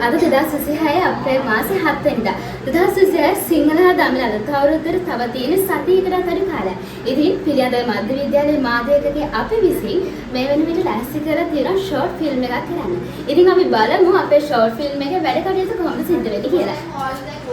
අද 2026 අප්‍රේල් මාසේ 7 වෙනිදා 2026 සිංහල හා දමිළ අලුත් අවුරුද්දට තව තියෙන සතියකටත් අඩු කාලයක්. ඉතින් පිළියන්දල මධ්‍ය විද්‍යාලයේ මාධ්‍යකගේ අපි විසින් මේ වෙන විට ලෑස්ති කරලා තියෙන ෂෝට් ෆිල්ම් එකක් කරන්න. ඉතින් අපි බලමු අපේ ෂෝට් ෆිල්ම් එකේ වැඩ කටයුතු කොහොමද සිද්ධ වෙන්නේ කියලා.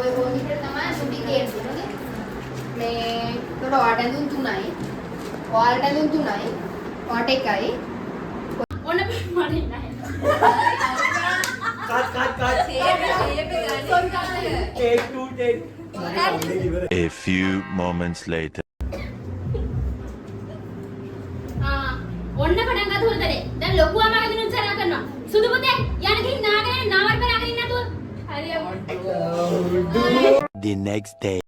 ඔය විතර තමයි සුබි කියන්නේ. මේ උඩ ආඩඳුන් 3යි. ඔයාලට ඇඳුම් 3යි. ඔයාට 1යි. ඔන්න මට නැහැ. A few moments later. ඔන්න පටන් ගත්ත උඩතරේ. දැන් ලොකු අමාරුකින් උත්සාහ කරනවා. සුදු පුතේ යන්න ගිහින් නාගෙන නාවල් පෙරාගෙන ඉන්න නැතුව. හරියට. The next day.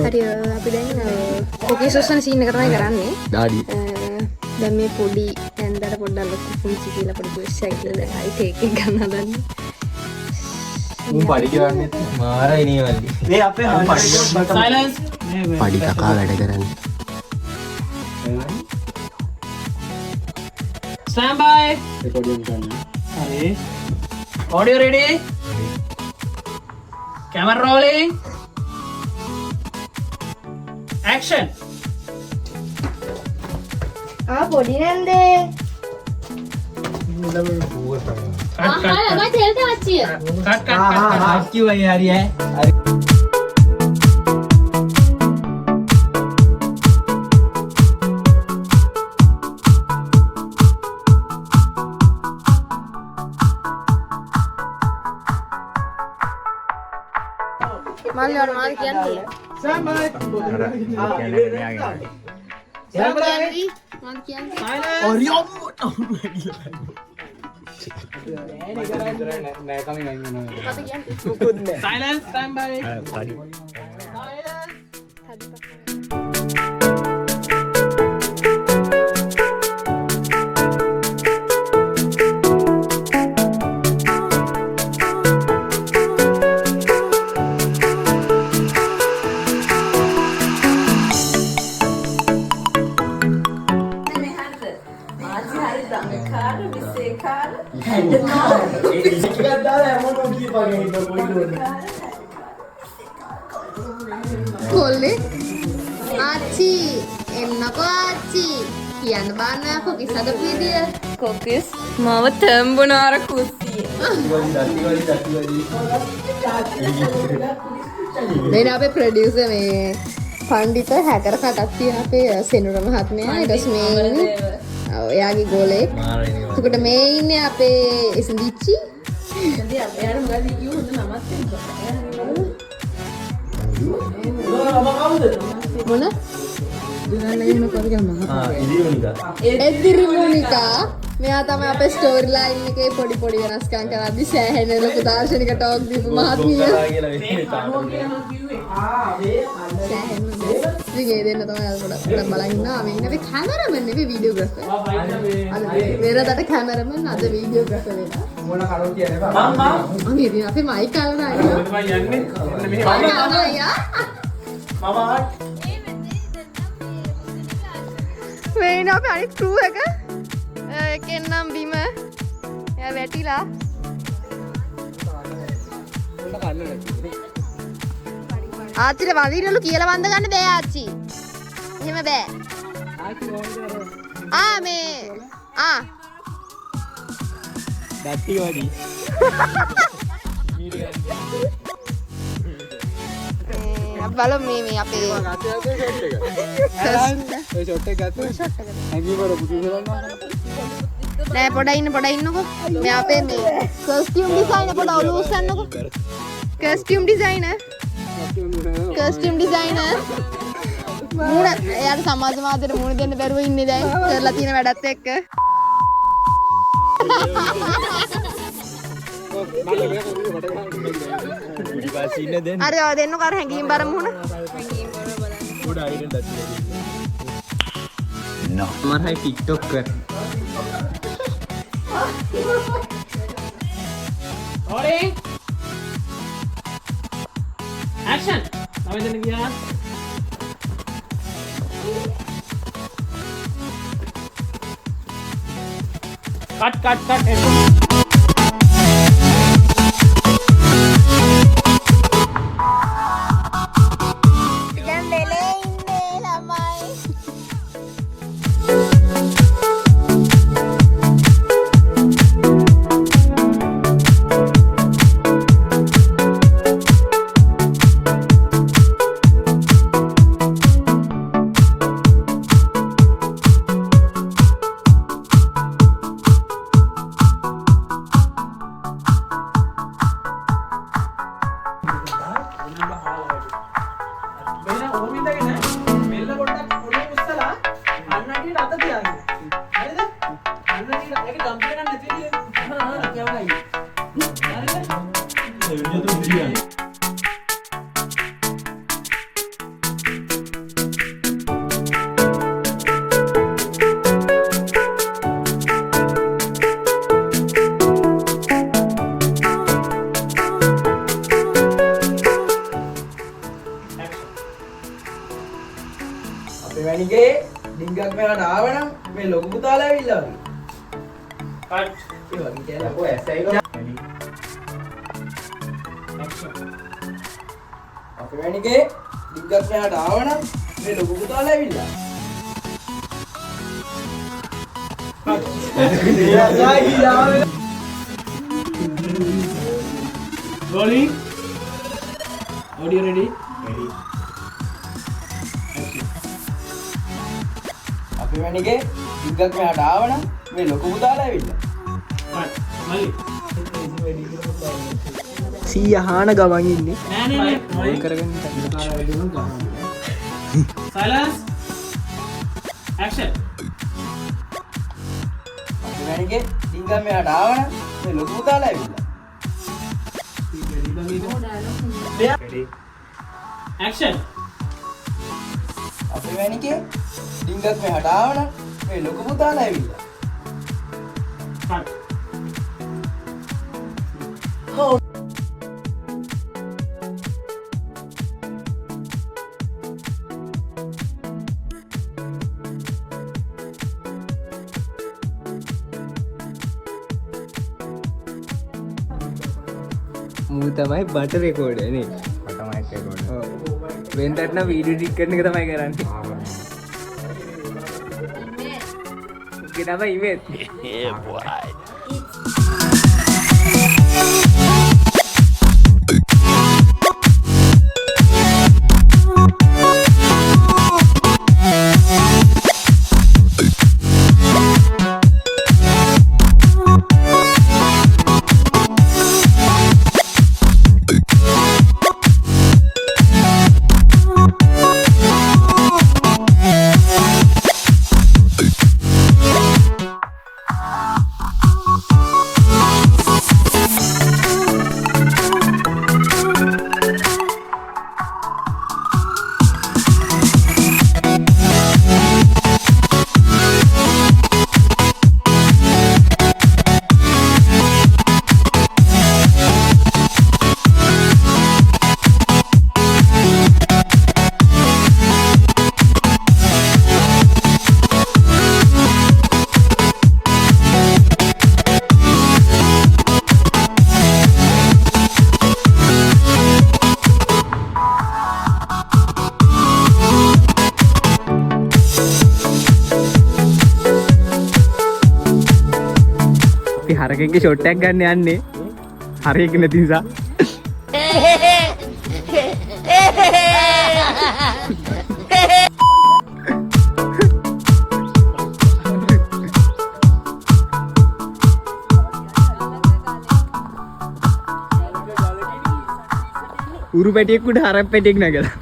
හරි අපි දැන් කුකීස් ඔස්සන සීන් එක තමයි කරන්නේ. ඩාඩි. දැන් මේ පොඩි ඇන්දට පොඩ්ඩක් ලොකු පුංචි කියලා පොඩි කුස්සියක් කියලා දැන් හරි ටේක් එක ගන්න හදන්නේ. මම පඩි කරන්නේ මාරයි නේ වල්ලි. මේ අපේ සයිලන්ස්. පඩි කකා වැඩ කරන්නේ. Stand by. රෙකෝඩින් ගන්න. හරි. Audio ready? Camera rolling. Action. පොඩි නැන්දේ. ළමයි තෙල් තාච්චිය. cut. කිව්වයි හරි ඈ. මල්ලි වල මාල් කියන්නේ. Stand Silence, stand by. කොල්ලේ ආච්චි එන්නකෝ ආච්චි කියන්න බාන්නකෝ කිසද පීදිය කොකිස් මම තම්බුනාර කුස්සිය දැන් අපේ ප්‍රොඩියුසර් මේ පණ්ඩිත හැකර කටක් තියෙන අපේ සෙනුර මහත්මයා ඊට පස්සේ මේ එයාගේ ගෝලේ එතකොට මේ ඉන්නේ අපේ ඉසඳිච්චි මොන එදිරි මොනිකා මෙයා තමයි අපේ ස්ටෝරි ලයින් එකේ පොඩි පොඩි වෙනස්කම් කරද්දි සෑහෙන ලොකු දාර්ශනික ටෝක් දීපු මහත්මිය ඉතින් දෙන්න තමයි අද පොඩක් බලන් ඉන්නවා මේ ඉන්නේ කැමරාමන් නෙවෙයි වීඩියෝග්‍රාෆර් අද වෙරදට කැමරාමන් අද වීඩියෝග්‍රාෆර් වෙනවා මොන කරුණ කියන්නේ බා මම ඉතින් අපේ මයික් අල්ලන අය මම යන්නේ මේන අපේ අනිත් ක්‍රූ එක එකෙන් නම් බිම එයා වැටිලා ආච්චිට වඳිනලු කියලා වන්ද ගන්න බෑ ආච්චි. එහෙම බෑ. මේ දත්ති වඩි. බලමු මේ අපේ නෑ පොඩ ඉන්නකෝ මේ අපේ මේ කස්ටියුම් ඩිසයිනර් පොඩ ඔලුව උස්සන්නකෝ කස්ටියුම් ඩිසයිනර් මූණ එයාට සමාජ මාධ්‍යට මූණ දෙන්න බැරුව ඉන්නේ දැන් කරලා තියෙන වැඩත් එක්ක අර දෙන්නු කර හැංගීම් බර මුහුණ මරයි ටික්ටොක් කර Rolling. Action. Sampai sini dia. Cut. වැනිගේ ඩිංගක් මෙහාට ආවනම් මේ ලොකු පුතාලා ඇවිල්ලා වගේ. Cut. ඒ වගේ කියලා ඔය ඇසයිලෝ. අපේ වැනිගේ ඩිංගක් මෙහාට ආවනම් මේ ලොකු පුතාලා ඇවිල්ලා. Rolling. Audio ready? අපේ වැනිගේ ඩිංගක් මෙහාට ආවනම් මේ ලොකු පුතාලා ඇවිල්ලා. Cut. Mali. සීයහාන ගමන් ඉන්නේ Nah. කරගන්න Silence. Action. අපේ වැනිගේ ඩිංගක් මෙහාට ආවනම් මේ ලොකු පුතාලා ඇවිල්ලා. Action. අපේ වැනිගේ ඩිංගක් මෙහාට ආවනම් මේ ලොකු පුතාලා ඇවිල්ලා. Cut. මූ තමයි බට රෙකෝඩ් නේ. තමයි රෙකෝඩ්. ඔව්. වෙනදට නම් වීඩියෝ එඩිට් කරන එක තමයි කරන්නේ. ඔකේ තමයි ඉමේජ්. Yeah, boy. හරකෙන්ගේ ෂොට් එකක් ගන්න යන්නේ. හරකෙක් නැති නිසා. උරු පැටියෙක් උඩ හරක් පැටියෙක් නැගලා.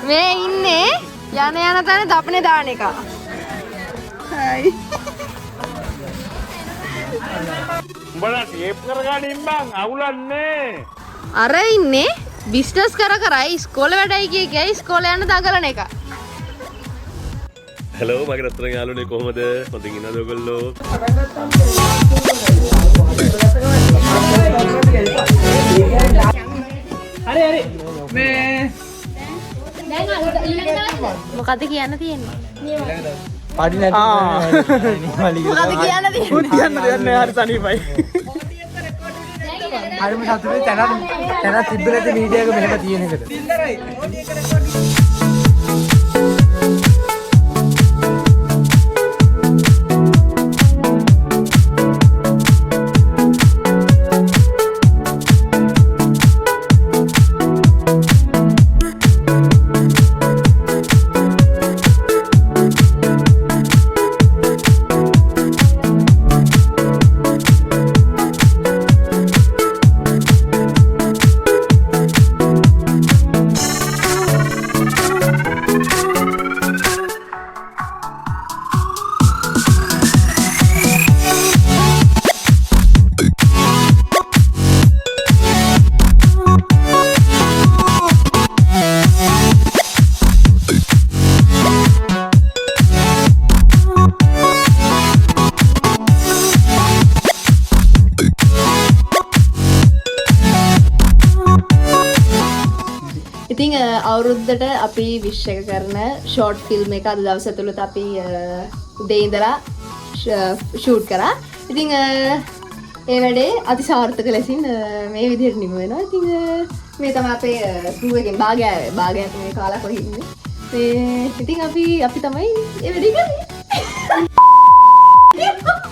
මේ ඉන්නේ යන තැන දපනේ දාන එක. හයි. උඹලා ටේප් කරගනින් බං අවුලන්නේ. අර ඉන්නේ බිස්නස් කරයි ඉස්කෝලේ වැඩයි කියයි ඉස්කෝලේ යන දඟලන එක. හෙලෝ මගේ රත්තරන් යාළුවනේ කොහමද? හොඳින් ඉන්නවද ඔයගොල්ලෝ? හරි හරි මේ මොකද කියන්න තියෙන්නේ? පාටි නැති. මොකද කියන්න තියෙන්නේ? උත් කියන්න දෙයක් නෑ හරි සනීපයි. හරිම සතුටුයි තැනක් තිබ්බ නැති මීඩියා එක මෙහෙම තියෙන එකට. ඉතින් අවුරුද්දට අපි විශ් එක කරන ෂෝට් ෆිල්ම් එක අද දවස් ඇතුළත අපි උදේ ඉඳලා ෂූට් කරා. ඉතින් ඒ වැඩේ අතිසාර්ථක ලෙසින් මේ විදිහට නිම වෙනවා. ඉතින් මේ තමයි අපේ ක්‍රූ එකෙන් භාගයක් මේ කාලා කොහේ ඉන්නේ. මේ ඉතින් අපි තමයි ඒ වැඩේ කරන්නේ.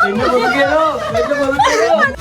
එන්න බොරු කියනවා.